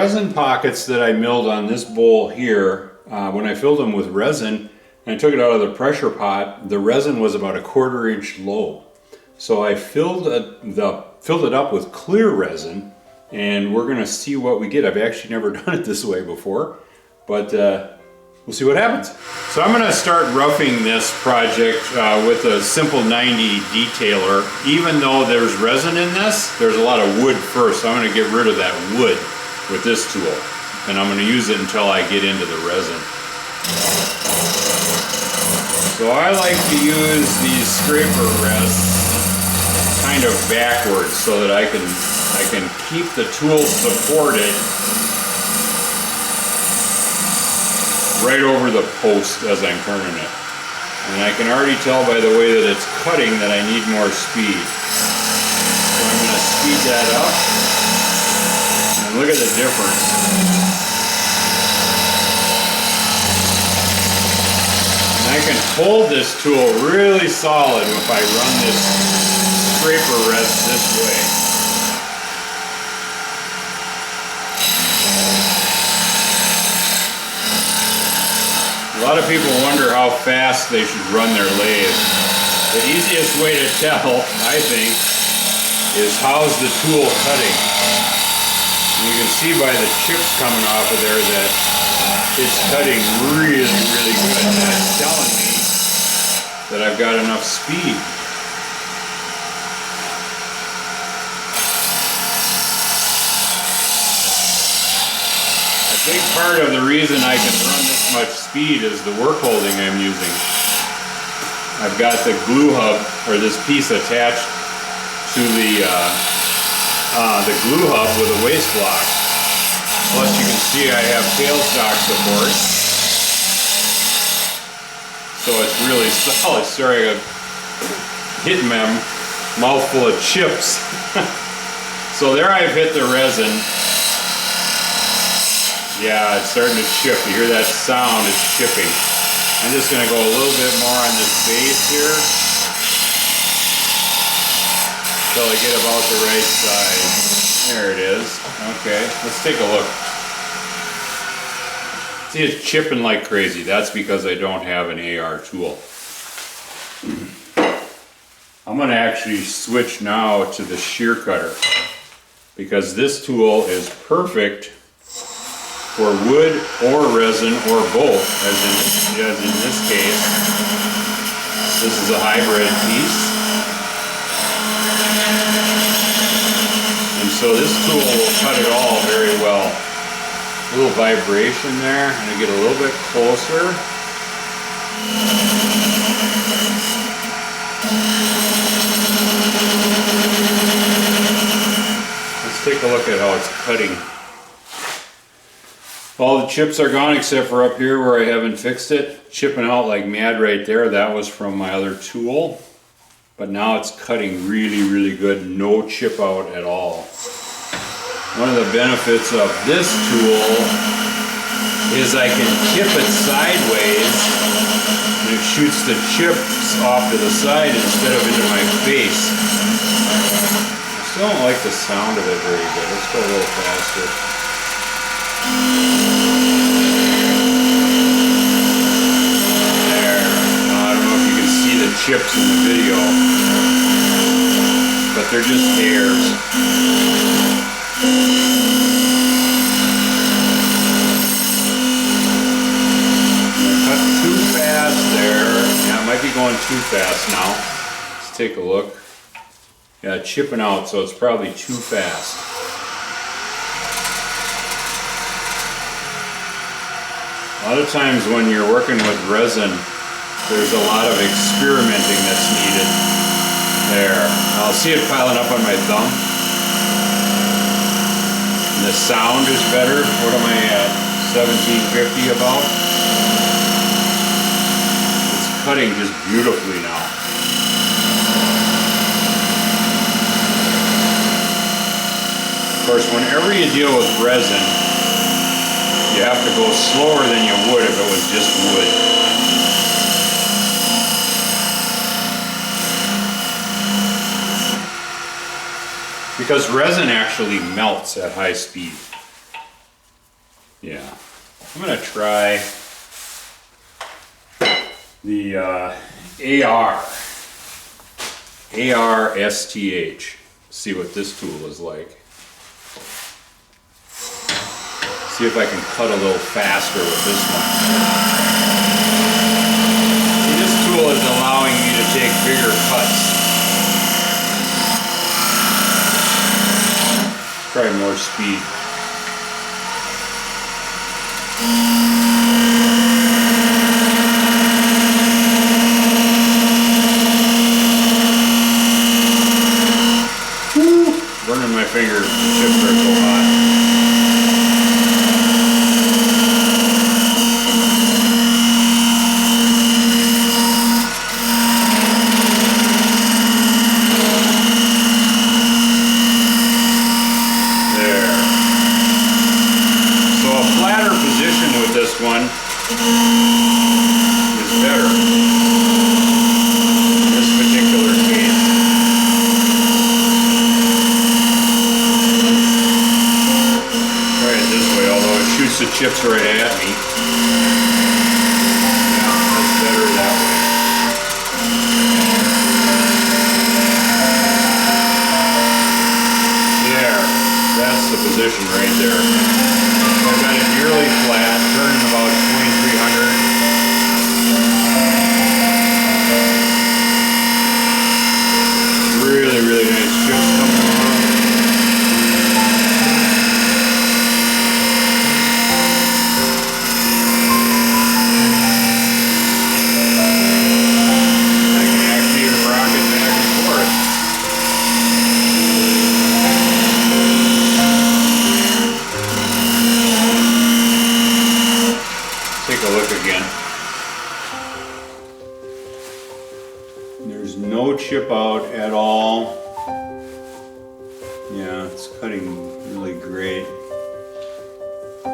resin pockets that I milled on this bowl here, when I filled them with resin and I took it out of the pressure pot, the resin was about 1/4 inch low. So I filled it up with clear resin, and we're gonna see what we get. I've actually never done it this way before, but we'll see what happens. So I'm gonna start roughing this project with a simple 90 detailer. Even though there's resin in this, there's a lot of wood first. So I'm gonna get rid of that wood with this tool, and I'm gonna use it until I get into the resin. So I like to use these scraper rests kind of backwards so that I can keep the tool supported right over the post as I'm turning it. And I can already tell by the way that it's cutting that I need more speed. So I'm going to speed that up. And look at the difference. And I can hold this tool really solid if I run this scraper rest this way. A lot of people wonder how fast they should run their lathe. The easiest way to tell, I think, is how's the tool cutting. And you can see by the chips coming off of there that it's cutting really, really good. And that's telling me that I've got enough speed. A big part of the reason I can run this much speed is the work holding I'm using. I've got the glue hub, or this piece attached to the glue hub with a waste block. Plus you can see I have tailstock support. So it's really solid. Sorry, I'm hitting my mouth full of chips. So there I've hit the resin. Yeah, it's starting to chip. You hear that sound, it's chipping. I'm just going to go a little bit more on this base here until I get about the right size. There it is. Okay, let's take a look. See, it's chipping like crazy. That's because I don't have an AR tool. I'm going to actually switch now to the shear cutter because this tool is perfect for wood or resin or both, as in this case. This is a hybrid piece. And so this tool will cut it all very well. A little vibration there, and I get a little bit closer. Let's take a look at how it's cutting. All the chips are gone except for up here where I haven't fixed it. Chipping out like mad right there. That was from my other tool. But now it's cutting really, really good. No chip out at all. One of the benefits of this tool is I can tip it sideways and it shoots the chips off to the side instead of into my face. I still don't like the sound of it very good. Let's go a little faster. There. Now, I don't know if you can see the chips in the video, but they're just hairs. Cut too fast there. Yeah, I might be going too fast now. Let's take a look. Yeah, chipping out, so it's probably too fast. A lot of times when you're working with resin, there's a lot of experimenting that's needed. There. I'll see it piling up on my thumb. And the sound is better. What am I at? 1750 about? It's cutting just beautifully now. Of course, whenever you deal with resin, you have to go slower than you would if it was just wood. Because resin actually melts at high speed. Yeah, I'm gonna try the ARSTH. See what this tool is like. See if I can cut a little faster with this one. See, this tool is allowing me to take bigger cuts. Try more speed. Woo! Burning my finger, the chips are so hot. One is better in this particular case. Try it this way, although it shoots the chips right at me. Yeah, that's better that way. There, that's the position right there. I've got it nearly flat, turning about 2300. Really, really nice chips coming along. I can actually even rock it back and forth. Take a look again. There's no chip out at all. Yeah, it's cutting really great. I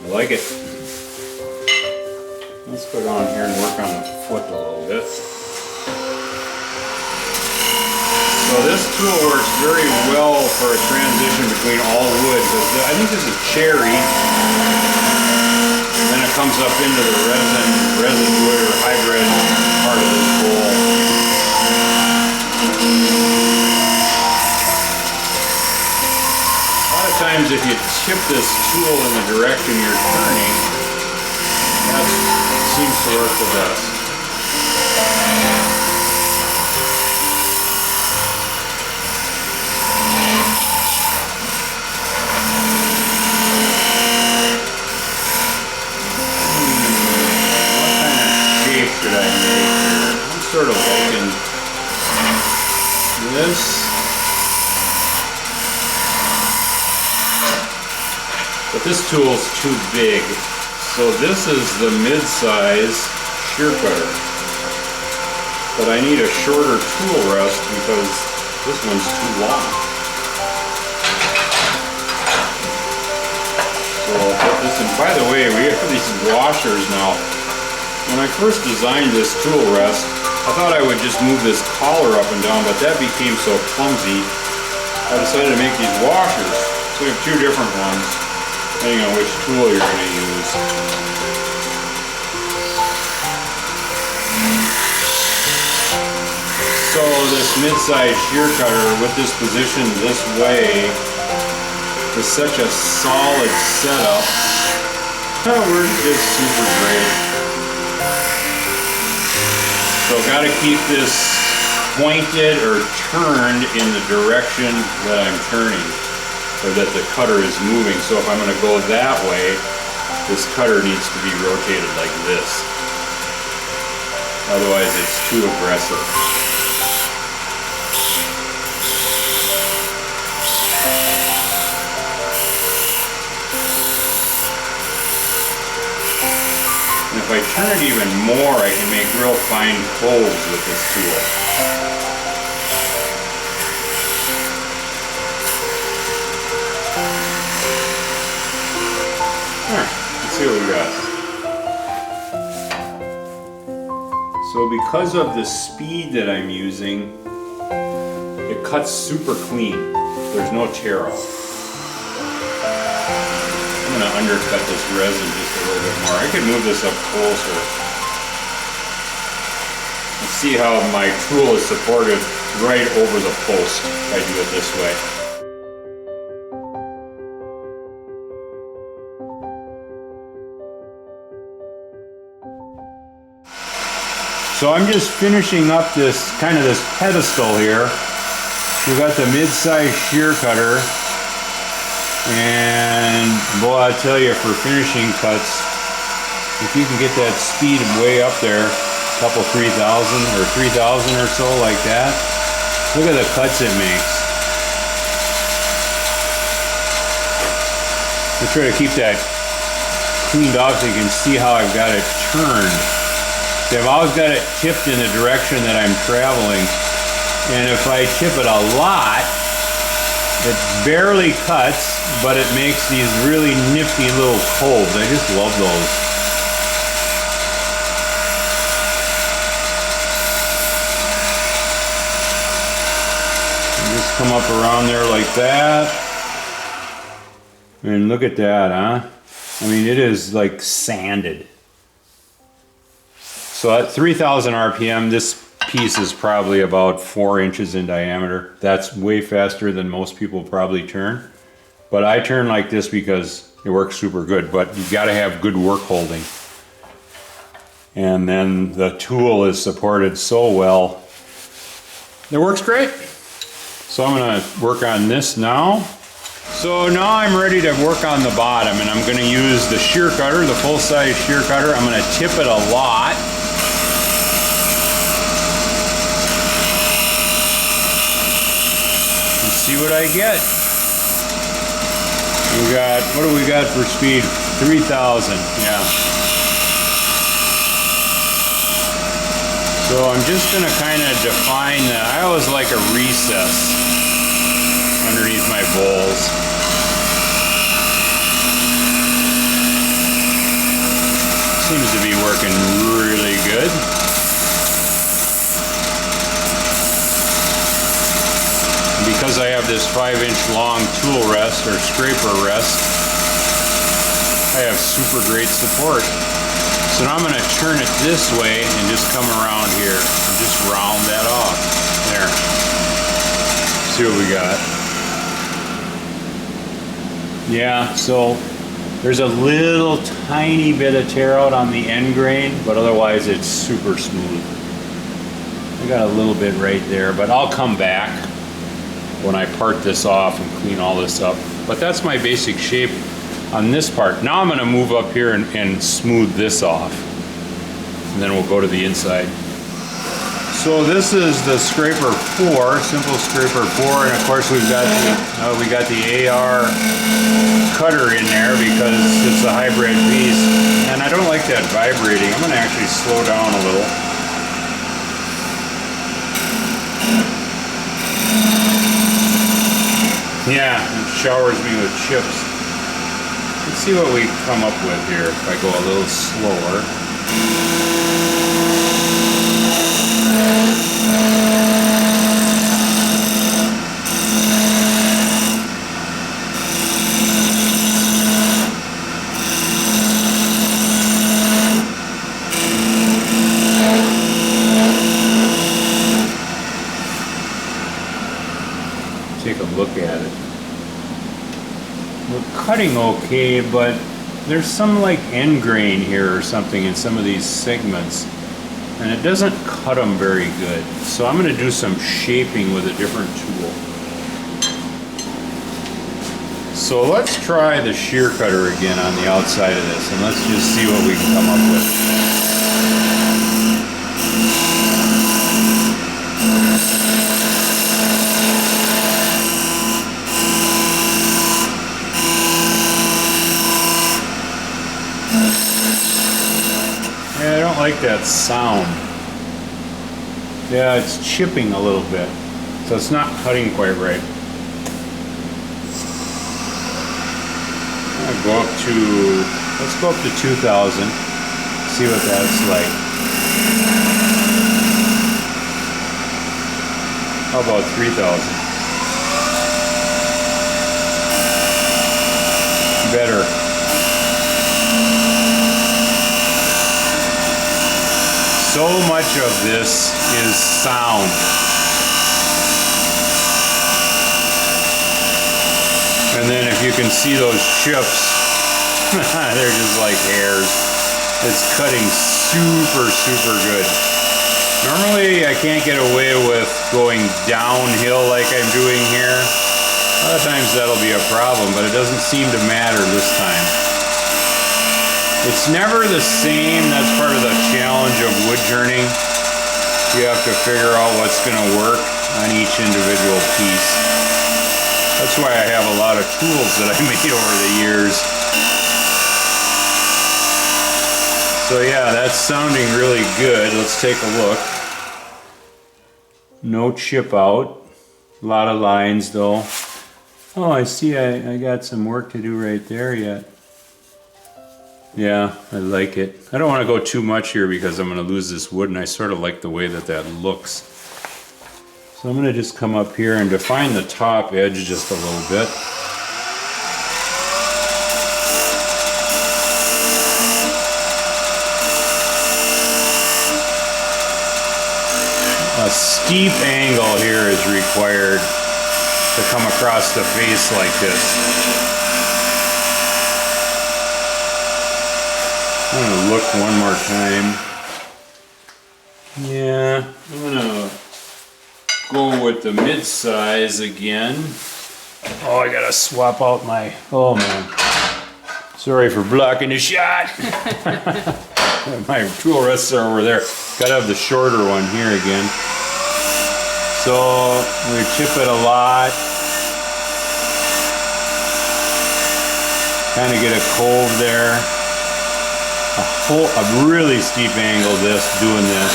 like it. Let's go down here and work on the foot a little bit. So this tool works very well for a transition between all wood, because I think this is cherry. And then it comes up into the resin wood or hybrid part of this bowl. A lot of times if you tip this tool in the direction you're turning, that seems to work the best. Should I make here? I'm sort of liking this. But this tool's too big. So this is the mid-size shear cutter. But I need a shorter tool rest because this one's too long. So I'll put this in. By the way, we have these washers now. When I first designed this tool rest, I thought I would just move this collar up and down, but that became so clumsy, I decided to make these washers. So we have two different ones, depending on which tool you're going to use. So this mid-size shear cutter with this position this way is such a solid setup. That works just super great. So I've got to keep this pointed or turned in the direction that I'm turning, or that the cutter is moving. So if I'm going to go that way, this cutter needs to be rotated like this. Otherwise it's too aggressive. If I turn it even more, I can make real fine folds with this tool. Alright, let's see what we got. So because of the speed that I'm using, it cuts super clean. There's no tear off. I'm going to undercut this resin just a little bit more. I could move this up closer. And see how my tool is supported right over the post if I do it this way. So I'm just finishing up this pedestal here. We've got the mid-size shear cutter, and boy, I tell you, for finishing cuts, if you can get that speed way up there, a couple 3,000 or 3,000 or so like that, look at the cuts it makes. I try to keep that cleaned off so you can see how I've got it turned. See, I've always got it tipped in the direction that I'm traveling, and if I tip it a lot, it barely cuts, but it makes these really nifty little coves. I just love those. And just come up around there like that, and look at that, huh? I mean, it is like sanded. So at 3,000 RPM, this piece is probably about 4 inches in diameter. That's way faster than most people probably turn. But I turn like this because it works super good, but you've got to have good work holding. And then the tool is supported so well. It works great. So I'm going to work on this now. So now I'm ready to work on the bottom, and I'm going to use the shear cutter, the full-size shear cutter. I'm going to tip it a lot. See what I get. We got, what do we got for speed? 3,000, yeah. So I'm just gonna kind of define that. I always like a recess underneath my bowls. Seems to be working really good. Because I have this 5-inch long tool rest or scraper rest, I have super great support. So now I'm going to turn it this way and just come around here and just round that off. There. See what we got. Yeah, so there's a little tiny bit of tear out on the end grain, but otherwise it's super smooth. I got a little bit right there, but I'll come back when I part this off and clean all this up. But that's my basic shape on this part. Now I'm going to move up here and smooth this off, and then we'll go to the inside. So this is the Scraper 4, Simple Scraper 4, and of course we got the AR cutter in there because it's a hybrid piece, and I don't like that vibrating. I'm going to actually slow down a little. Yeah, it showers me with chips. Let's see what we come up with here if I go a little slower. Take a look at it. We're cutting okay, but there's some like end grain here or something in some of these segments, and it doesn't cut them very good. So I'm going to do some shaping with a different tool. So let's try the shear cutter again on the outside of this, and let's just see what we can come up with. Yeah, I don't like that sound. Yeah, it's chipping a little bit, so it's not cutting quite right. I'll go up to, let's go up to 2,000, see what that's like. How about 3,000? Better. so much of this is sound. And then if you can see those chips, they're just like hairs. It's cutting super, super good. Normally I can't get away with going downhill like I'm doing here. A lot of times that'll be a problem, but it doesn't seem to matter this time. It's never the same. That's part of the challenge of wood turning. You have to figure out what's going to work on each individual piece. That's why I have a lot of tools that I made over the years. So yeah, that's sounding really good. Let's take a look. No chip out. A lot of lines though. Oh, I see I got some work to do right there yet. Yeah, I like it. I don't want to go too much here because I'm going to lose this wood, and I sort of like the way that that looks. So I'm going to just come up here and define the top edge just a little bit. A steep angle here is required to come across the face like this. I'm going to look one more time. Yeah, I'm going to go with the mid-size again. Oh, I got to swap out my... Oh, man. Sorry for blocking the shot. My tool rests are over there. Got to have the shorter one here again. So we chip it a lot. Kind of get a cove there. A really steep angle doing this.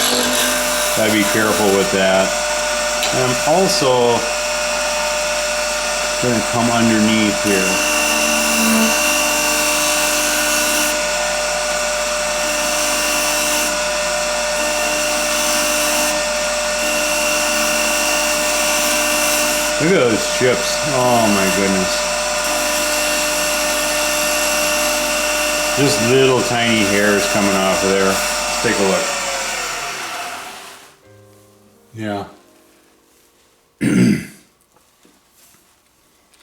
Gotta be careful with that. And I'm also gonna come underneath here. Look at those chips. Oh my goodness. Just little tiny hairs coming off of there. Let's take a look. Yeah.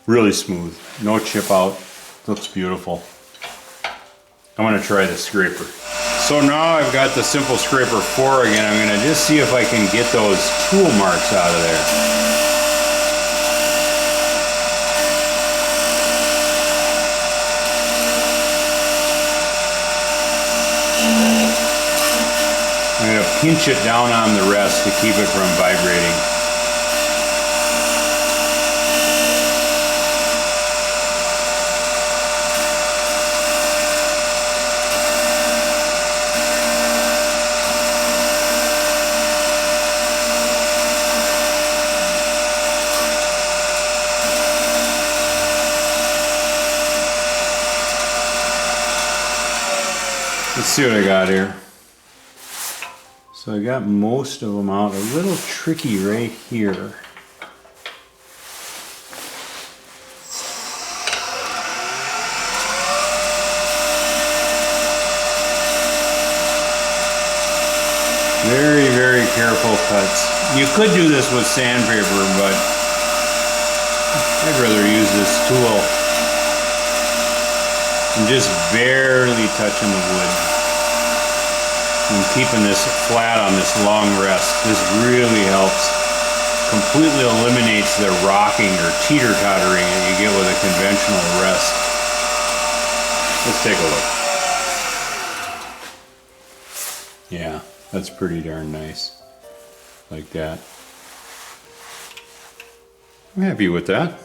Really smooth. No chip out. Looks beautiful. I'm going to try the scraper. So now I've got the Simple Scraper 4 again. I'm going to just see if I can get those tool marks out of there. I'm going to pinch it down on the rest to keep it from vibrating. Let's see what I got here. So I got most of them out. A little tricky right here. Very, very careful cuts. You could do this with sandpaper, but I'd rather use this tool. And just barely touching the wood. And keeping this flat on this long rest. This really helps. Completely eliminates the rocking or teeter-tottering that you get with a conventional rest. Let's take a look. Yeah, that's pretty darn nice. Like that. I'm happy with that.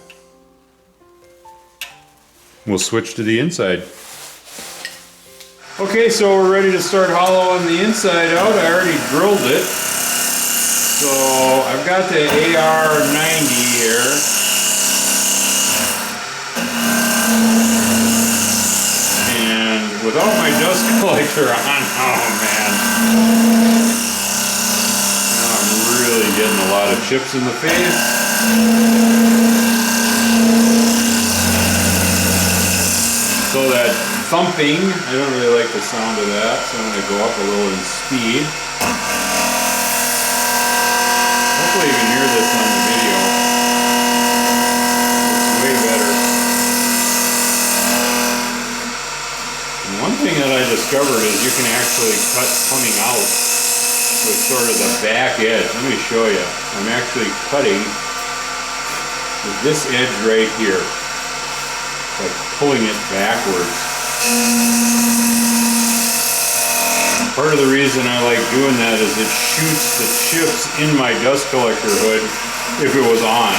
We'll switch to the inside. Okay, so we're ready to start hollowing the inside out. I already drilled it. So I've got the AR90 here. And without my dust collector on, oh man. Now I'm really getting a lot of chips in the face. So that thumping. I don't really like the sound of that, so I'm going to go up a little in speed. Hopefully you can hear this on the video. It's way better. And one thing that I discovered is you can actually cut coming out with sort of the back edge. Let me show you. I'm actually cutting with this edge right here. Like pulling it backwards. Part of the reason I like doing that is it shoots the chips in my dust collector hood if it was on.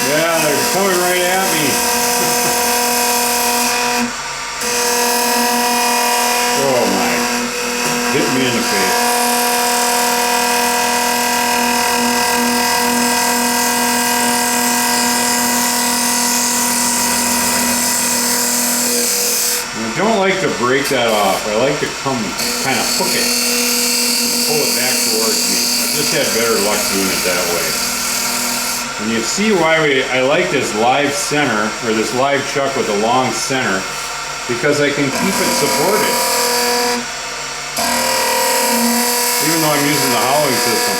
Yeah, they're coming right at me. Oh my. Hit me in the face. I don't like to break that off. I like to come kind of hook it and pull it back towards me. I've just had better luck doing it that way. And you see why I like this live center, or this live chuck with a long center, because I can keep it supported. Even though I'm using the hollowing system.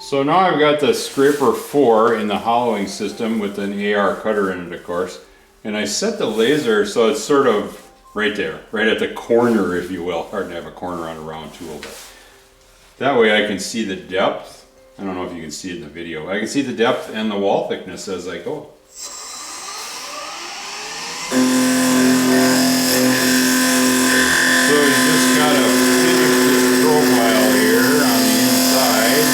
So now I've got the Scraper 4 in the hollowing system with an AR cutter in it, of course. And I set the laser so it's sort of right there, right at the corner, if you will. Hard to have a corner on a round tool, but that way I can see the depth. I don't know if you can see it in the video. I can see the depth and the wall thickness as I go. So you just gotta finish this profile here on the inside.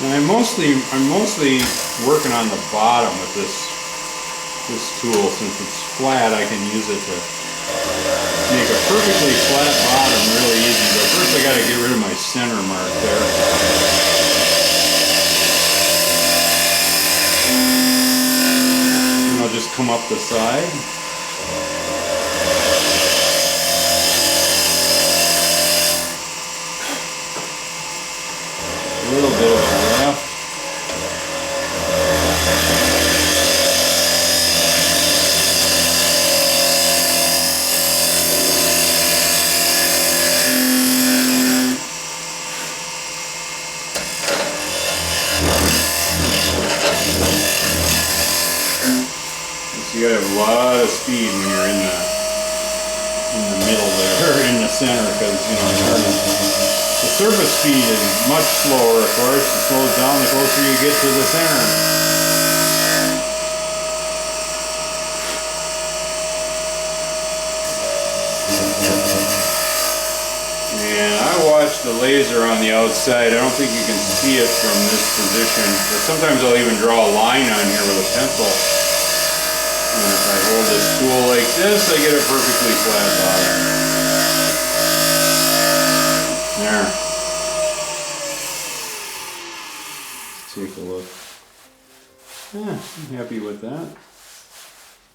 And I'm mostly working on the bottom with this tool. Since it's flat, I can use it to make a perfectly flat bottom really easy. But first I gotta get rid of my center mark there. And I'll just come up the side. A little bit of a left. So you gotta have a lot of speed when you're in the middle there, or in the center, because you know the surface speed is much slower, of course. It slows down the closer you get to the center. And I watched the laser on the outside. I don't think you can see it from this position, but sometimes I'll even draw a line on here with a pencil. And if I hold this tool like this, I get a perfectly flat bottom. There. Take a look. Yeah, I'm happy with that.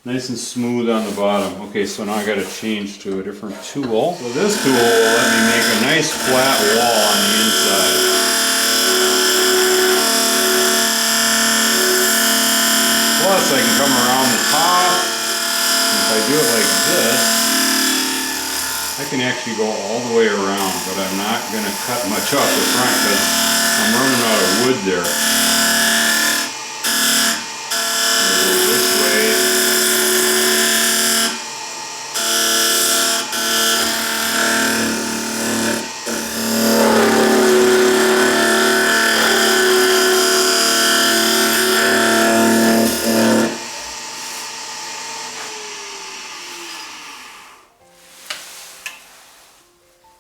Nice and smooth on the bottom. Okay, so now I got to change to a different tool. So this tool will let me make a nice flat wall on the inside. Plus I can come around the top. And if I do it like this, I can actually go all the way around, but I'm not going to cut much off the front because I'm running out of wood there. This way.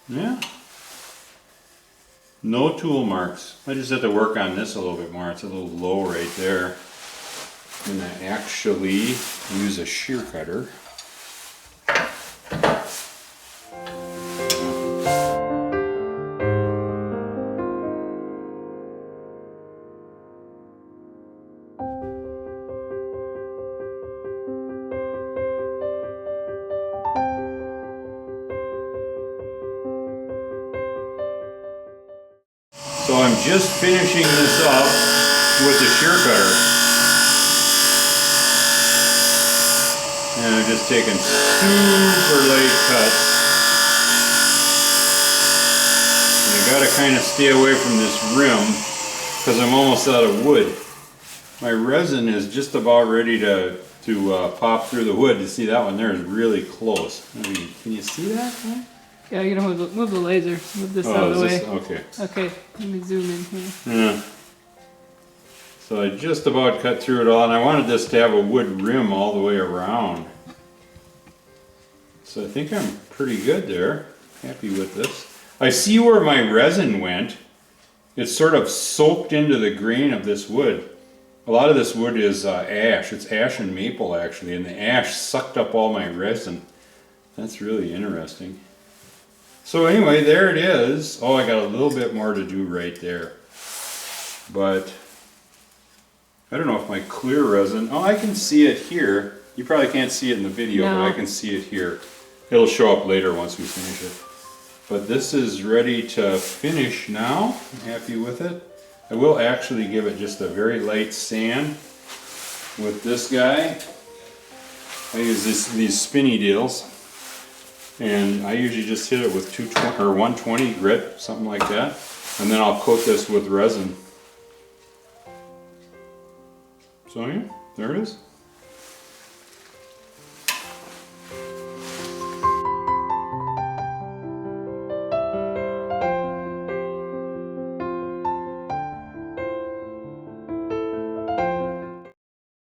Yeah. No tool marks. I just have to work on this a little bit more. It's a little low right there. I'm going to actually use a shear cutter. So I'm just finishing this up with the shear cutter. And I'm just taking super light cuts. And I gotta kind of stay away from this rim because I'm almost out of wood. My resin is just about ready to pop through the wood. You see that one there is really close. Maybe, can you see that? Huh? Yeah, you gotta move the laser. Move this out of the way. Okay. Okay, let me zoom in here. Yeah. So I just about cut through it all, and I wanted this to have a wood rim all the way around. So I think I'm pretty good there. Happy with this. I see where my resin went. It's sort of soaked into the grain of this wood. A lot of this wood is ash. It's ash and maple actually, and the ash sucked up all my resin. That's really interesting. So anyway, there it is. Oh, I got a little bit more to do right there. But I don't know if my clear resin, oh, I can see it here. You probably can't see it in the video, No. but I can see it here. It'll show up later once we finish it. But this is ready to finish now. I'm happy with it. I will actually give it just a very light sand with this guy. I use these spinny deals. And I usually just hit it with 220 or 120 grit, something like that. And then I'll coat this with resin. So yeah, there it is.